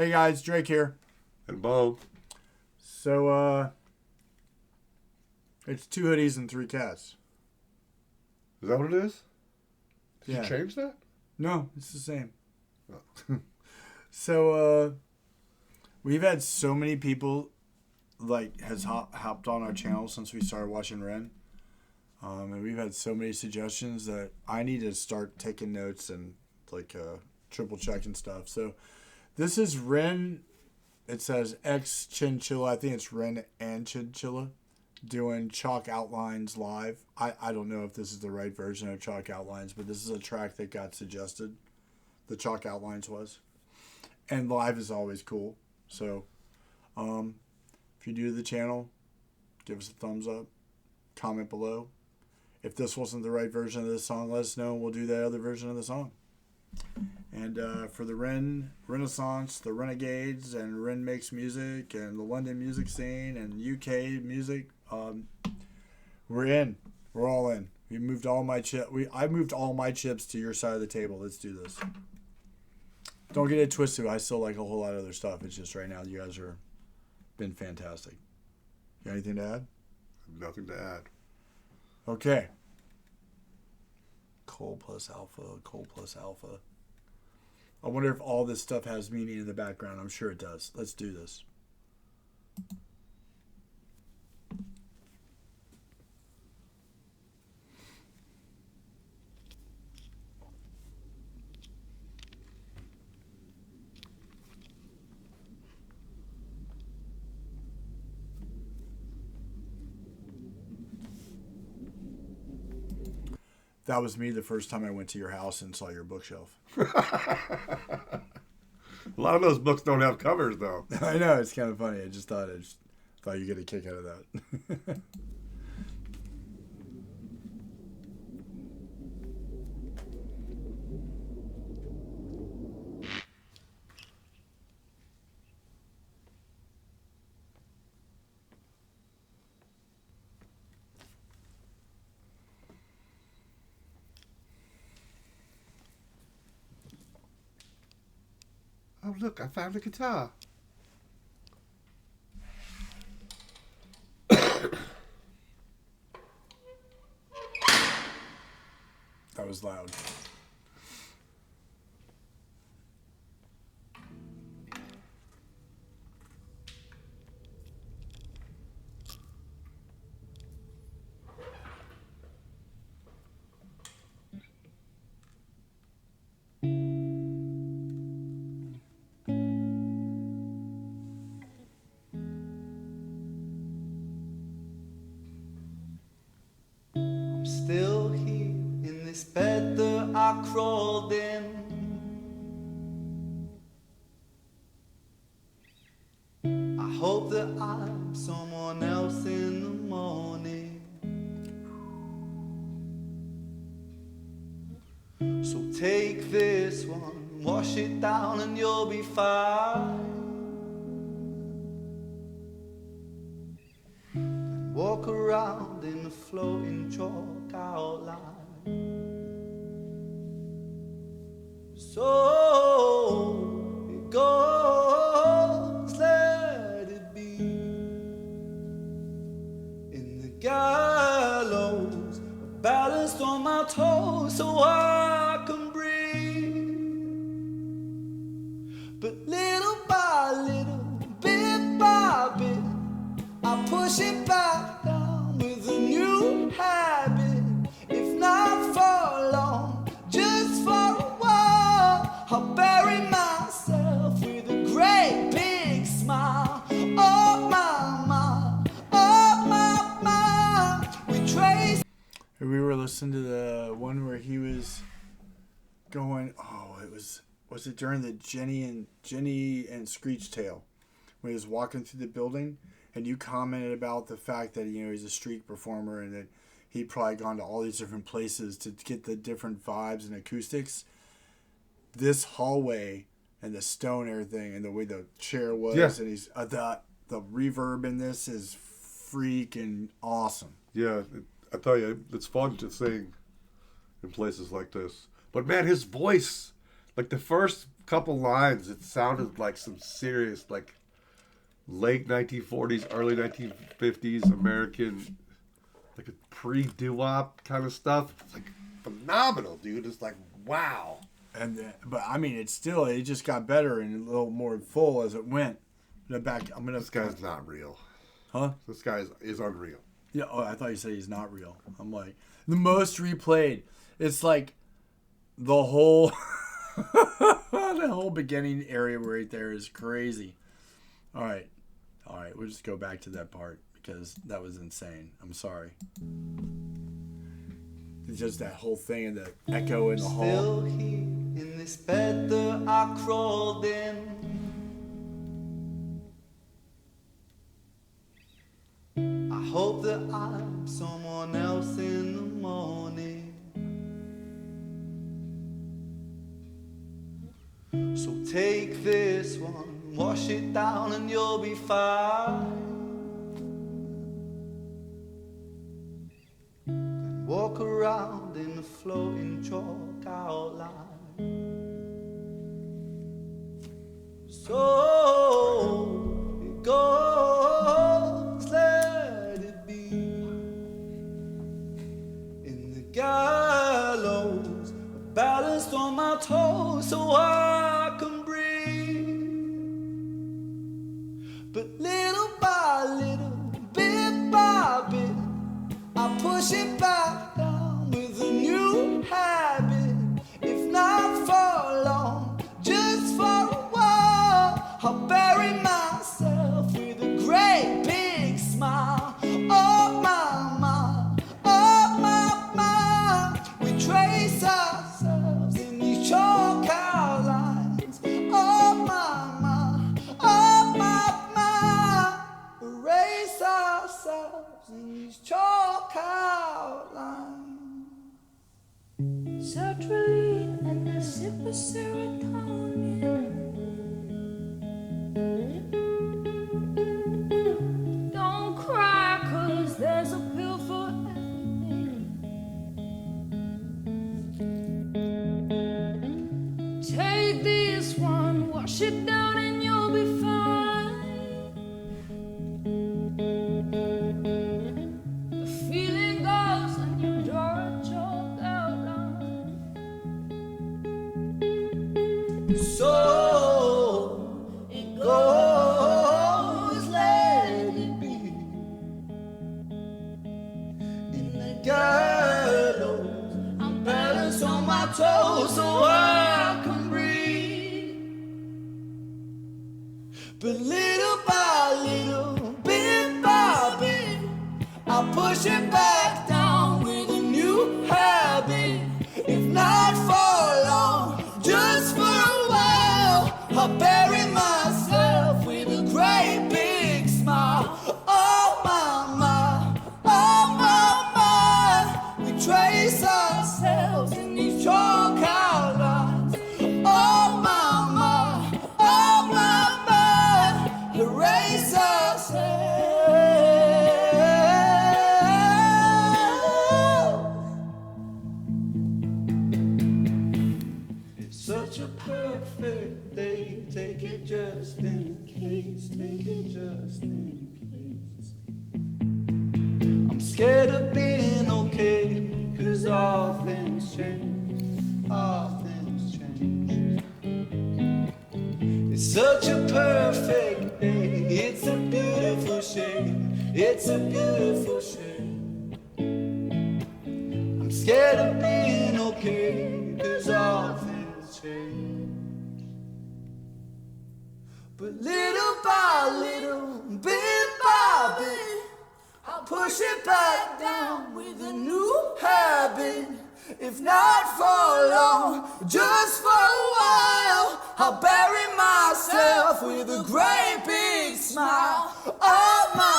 Hey guys, Drake here. And Bo. So, it's 2 hoodies and 3 cats. Is that what it is? Did Yeah. you change that? No, it's the same. Oh. So, we've had so many people, has hopped on our channel since we started watching Ren. And we've had so many suggestions that I need to start taking notes and, triple checking stuff. So, this is Ren. It says X Chinchilla. I think it's Ren and Chinchilla doing Chalk Outlines live. I don't know if this is the right version of Chalk Outlines, but this is a track that got suggested. The Chalk Outlines was. And live is always cool. So, if you're new to the channel, give us a thumbs up. Comment below. If this wasn't the right version of this song, let us know. We'll do the other version of the song. And for the Ren Renaissance, the Renegades, and Ren Makes Music, and the London music scene, and UK music, we're in. We're all in. We moved all my I moved all my chips to your side of the table. Let's do this. Don't get it twisted. I still like a whole lot of other stuff. It's just right now you guys are been fantastic. You got anything to add? Nothing to add. Okay. Coal plus alpha, coal plus alpha. I wonder if all this stuff has meaning in the background. I'm sure it does. Let's do this. That was me the first time I went to your house and saw your bookshelf. A lot of those books don't have covers, though. I know, it's kind of funny. I just thought you'd get a kick out of that. Oh, look, I found a guitar. That was loud. Still here in this bed that I crawled in. I hope that I'm someone else in the morning. So take this one, wash it down and you'll be fine. Walk around in the floating chalk outline. So it goes, let it be. In the gallows, balanced on my toes so I can breathe. But little by little, bit by bit, I push it back down with a new habit. If not for long, just for a while, I'll bury myself with a great big smile. Oh my, oh my, we trace. We were listening to the one where he was going, was it during the Jenny and Screech Tale when he was walking through the building? And you commented about the fact that, he's a street performer and that he'd probably gone to all these different places to get the different vibes and acoustics. This hallway and the stone and everything and the way the chair was, yeah. And he's the reverb in this is freaking awesome. Yeah, I tell you, it's fun to sing in places like this. But man, his voice, like the first couple lines, it sounded like some serious, like late 1940s, early 1950s American, like a pre-doo-wop kind of stuff. It's like phenomenal, dude. It's like, wow. And but I mean, it just got better and a little more full as it went. This guy's not real. Huh? This guy is unreal. Yeah. Oh, I thought you said he's not real. I'm like the most replayed. It's like the whole the whole beginning area right there is crazy. All right. We'll just go back to that part because that was insane. I'm sorry. It's just that whole thing and the echo in the hall. Still here in this bed that I crawled in. I hope that I'm someone else in the morning. So take this one, wash it down and you'll be fine. Then walk around in the floating chalk outline. So it goes, let it be. In the gallows, balanced on my toes so I can breathe. But little by little, bit by bit, I push it back down with a new habit. If not for long, just for a while, I'll bury myself with a great big smile. Oh my, oh my, we trace ourselves in these chalk outlines. Oh my, oh my, erase ourselves in these chalk outlines. Sertraline and a sip of serotonin. Don't cry, 'cause there's a pill for everything. Take this one, wash it down and you'll be fine. The feeling goes and you draw a chalk outline. So it goes, let it be. In the gallows, I'm balanced on my toes so I can breathe. But little by little, bit by bit, I push it back down with a new habit. If not for long, just for a while, I'll bury myself with a great big smile. Oh my, we trace ourselves in these chalk outlines. Oh my, erase ourselves. It's such a perfect day. Take it just in case. Take it just in case. I'm scared of being okay, 'cause all things change. All things change. It's such a perfect day. It's a beautiful shade. It's a beautiful shade. I'm scared of being okay, 'cause all things change. But little by little, bit by bit, I'll push it back down with a new habit. If not for long, just for a while, I'll bury myself with a great big smile. Oh my,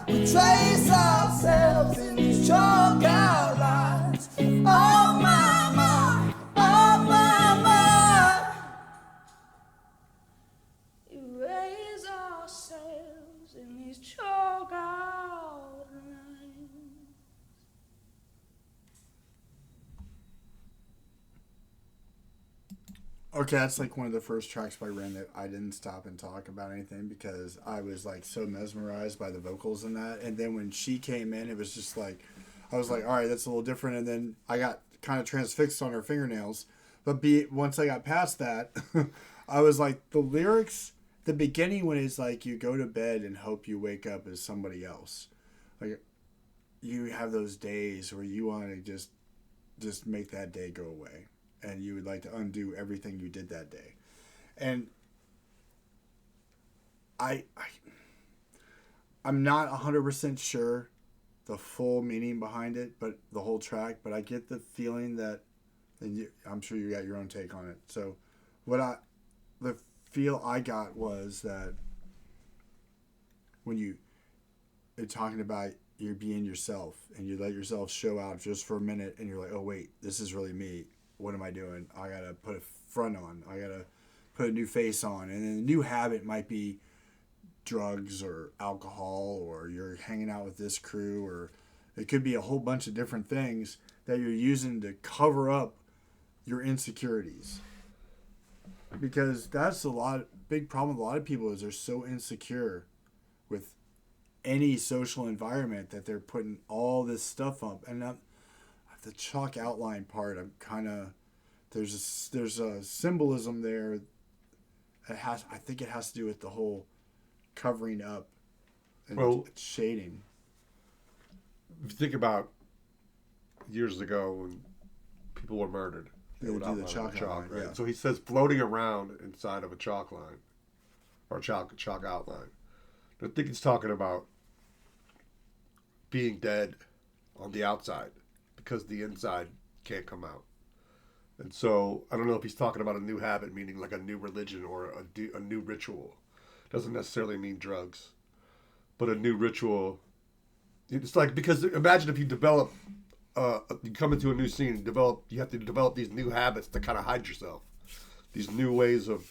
we trace ourselves in these chalk outlines. Oh my, Erase ourselves in these chalk outlines. Okay, that's like one of the first tracks by Ren that I didn't stop and talk about anything because I was like so mesmerized by the vocals in that. And then when she came in, it was just like, I was like, all right, that's a little different. And then I got kind of transfixed on her fingernails. But once I got past that, I was like, the lyrics, the beginning when it's like, you go to bed and hope you wake up as somebody else. Like, you have those days where you want to just make that day go away. And you would like to undo everything you did that day. And I'm not 100% sure the full meaning behind it, but the whole track, but I get the feeling that, and I'm sure you got your own take on it. So the feel I got was that when you're talking about you're being yourself and you let yourself show out just for a minute and you're like, oh wait, this is really me. What am I doing? I gotta put a front on. I gotta put a new face on. And then the new habit might be drugs or alcohol, or you're hanging out with this crew, or it could be a whole bunch of different things that you're using to cover up your insecurities. Because that's big problem with a lot of people is they're so insecure with any social environment that they're putting all this stuff up. And the chalk outline part, I'm kind of there's a symbolism there. I think it has to do with the whole covering up and shading. If you think about years ago when people were murdered, they would do the chalk outline, right? yeah. So he says floating around inside of a chalk line or chalk outline. I think he's talking about being dead on the outside because the inside can't come out. And so I don't know if he's talking about a new habit, meaning like a new religion or a new ritual. Doesn't necessarily mean drugs, but a new ritual. It's like, because imagine if you develop, you come into a new scene, you have to develop these new habits to kind of hide yourself. These new ways of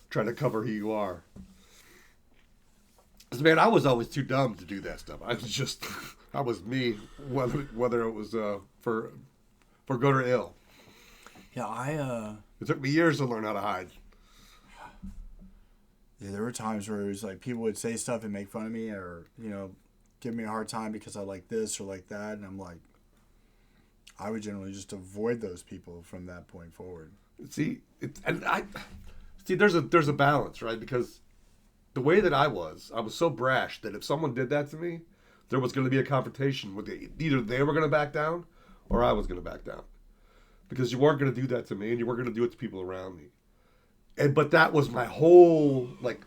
trying to cover who you are. Because, man, I was always too dumb to do that stuff. I was me, whether it was for good or ill. Yeah, It took me years to learn how to hide. Yeah, there were times where it was like people would say stuff and make fun of me, or give me a hard time because I like this or like that, and I'm like, I would generally just avoid those people from that point forward. See, there's a balance, right? Because the way that I was so brash that if someone did that to me, there was going to be a confrontation with either they were going to back down or I was going to back down. Because you weren't going to do that to me and you weren't going to do it to people around me. But that was my whole, like,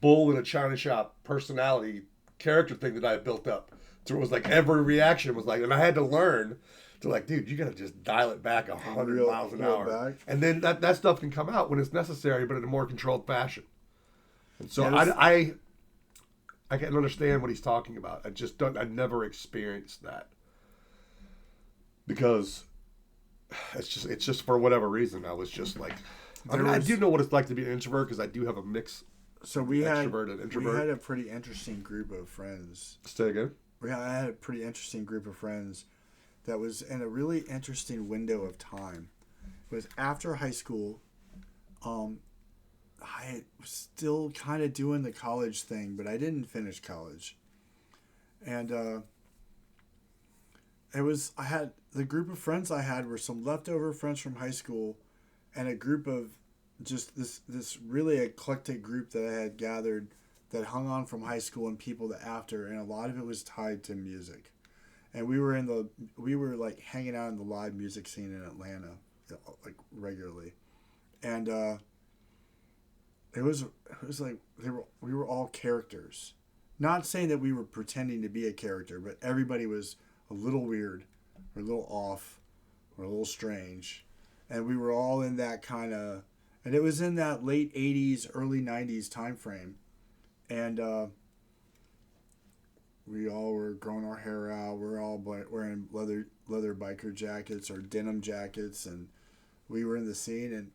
bull in a china shop personality character thing that I had built up. So it was like every reaction was like, and I had to learn to like, dude, you got to just dial it back 100 miles an hour. Back. And then that stuff can come out when it's necessary, but in a more controlled fashion. And so I can understand what he's talking about. I never experienced that. Because it's just for whatever reason, I was just like, I do know what it's like to be an introvert because I do have a mix. So we had a pretty interesting group of friends. Say again? I had a pretty interesting group of friends that was in a really interesting window of time. It was after high school. I was still kind of doing the college thing, but I didn't finish college. And the group of friends I had were some leftover friends from high school, and a group of just this really eclectic group that I had gathered that hung on from high school and people that after, and a lot of it was tied to music. And we were like hanging out in the live music scene in Atlanta, like regularly. And it was like we were all characters. Not saying that we were pretending to be a character, but everybody was a little weird or a little off or a little strange. And we were all in that kind of, and it was in that late 80s, early 90s time frame. And we all were growing our hair out. We're all wearing leather biker jackets or denim jackets. And we were in the scene. And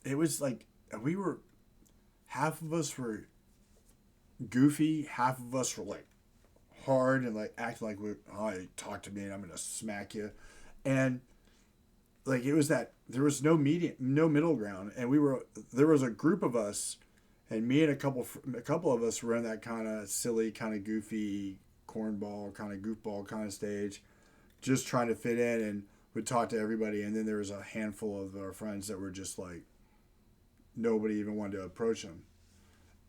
it was like, half of us were goofy. Half of us were like hard and like acting like, talk to me and I'm going to smack you. And like it was that there was no middle ground, and there was a group of us, and me and a couple of us were in that kind of silly, kind of goofy cornball, kind of goofball kind of stage, just trying to fit in, and would talk to everybody. And then there was a handful of our friends that were just like nobody even wanted to approach them,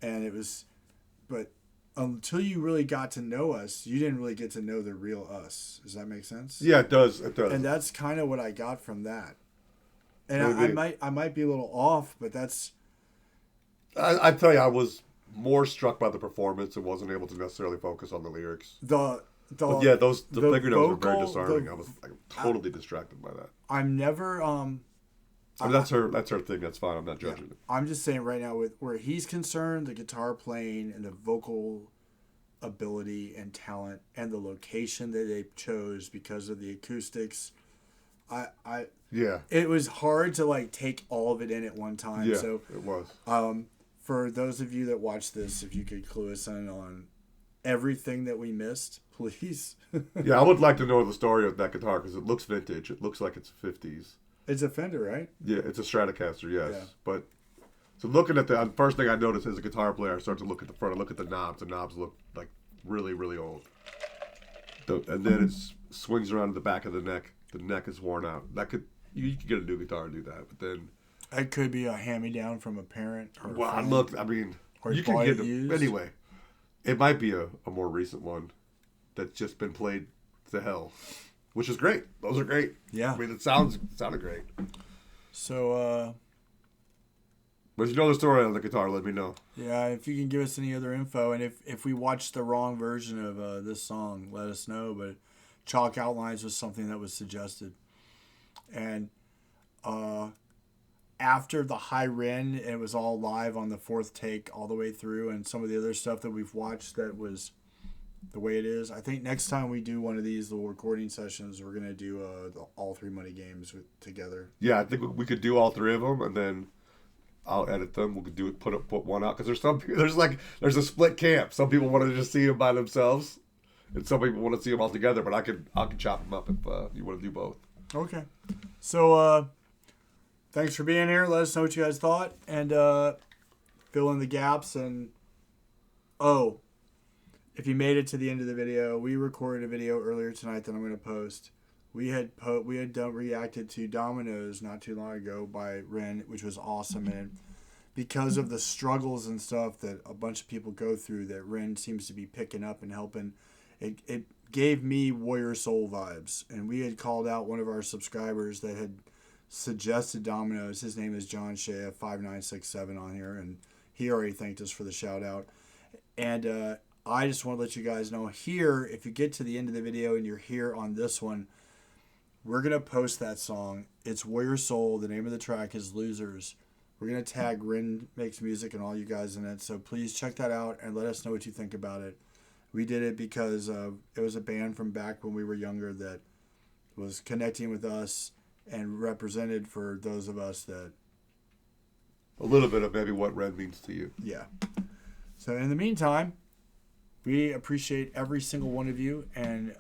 and it was, but until you really got to know us, you didn't really get to know the real us. Does that make sense? Yeah, it does. It does. And that's kind of what I got from that. And Maybe. I might be a little off, but that's I tell you, I was more struck by the performance and wasn't able to necessarily focus on the lyrics. the But yeah, the fingernails were very vocal- disarming. I was like, totally distracted by that. I'm never I mean, that's her thing. That's fine. I'm not judging it. I'm just saying right now, with where he's concerned, the guitar playing and the vocal ability and talent and the location that they chose because of the acoustics, Yeah. it was hard to like take all of it in at one time. Yeah, So it was. for those of you that watch this, if you could clue us in on everything that we missed, please. Yeah, I would like to know the story of that guitar because it looks vintage. It looks like it's 50s. It's a Fender, right? Yeah, it's a Stratocaster, yes. Yeah. But so looking at the first thing I noticed as a guitar player, I start to look at the front. I look at the knobs. The knobs look like really, really old. And then it swings around to the back of the neck. The neck is worn out. You could get a new guitar and do that, but then. It could be a hand-me-down from a parent. Or a Well, I friend. looked. I mean, Or you can bought get it them used. anyway. It might be a more recent one that's just been played to hell, which is great. Those are great. Yeah. I mean, it sounded great. So, But if you know the story on the guitar, let me know. yeah, if you can give us any other info, and if we watched the wrong version of this song, let us know. But Chalk Outlines was something that was suggested. And after the high Ren, it was all live on the fourth take all the way through, and some of the other stuff that we've watched that was the way it is. I think next time we do one of these little recording sessions, we're going to do all three money games together. Yeah, I think we could do all three of them, and then I'll edit them. We could put one out because there's a split camp. Some people want to just see them by themselves, and some people want to see them all together. But I can chop them up if you want to do both. Okay. So, thanks for being here. Let us know what you guys thought, and fill in the gaps. And if you made it to the end of the video, we recorded a video earlier tonight that I'm going to post. We had reacted to Dominoes not too long ago by Ren, which was awesome, and because of the struggles and stuff that a bunch of people go through, that Ren seems to be picking up and helping. It gave me Warrior Soul vibes, and we had called out one of our subscribers that had suggested Dominoes. His name is John Shea 5967 on here, and he already thanked us for the shout out. And I just want to let you guys know here, if you get to the end of the video and you're here on this one, we're going to post that song. It's Warrior Soul. The name of the track is Losers. We're going to tag Ren Makes Music and all you guys in it. So please check that out and let us know what you think about it. We did it because it was a band from back when we were younger that was connecting with us and represented for those of us that... A little bit of maybe what Ren means to you. Yeah. So in the meantime, we appreciate every single one of you, and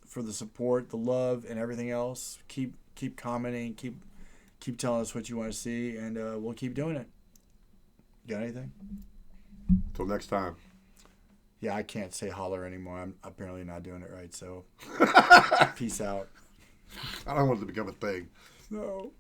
for the support, the love, and everything else. Keep commenting, keep telling us what you want to see, and we'll keep doing it. You got anything? Till next time. Yeah, I can't say holler anymore. I'm apparently not doing it right, so peace out. I don't want it to become a thing. No.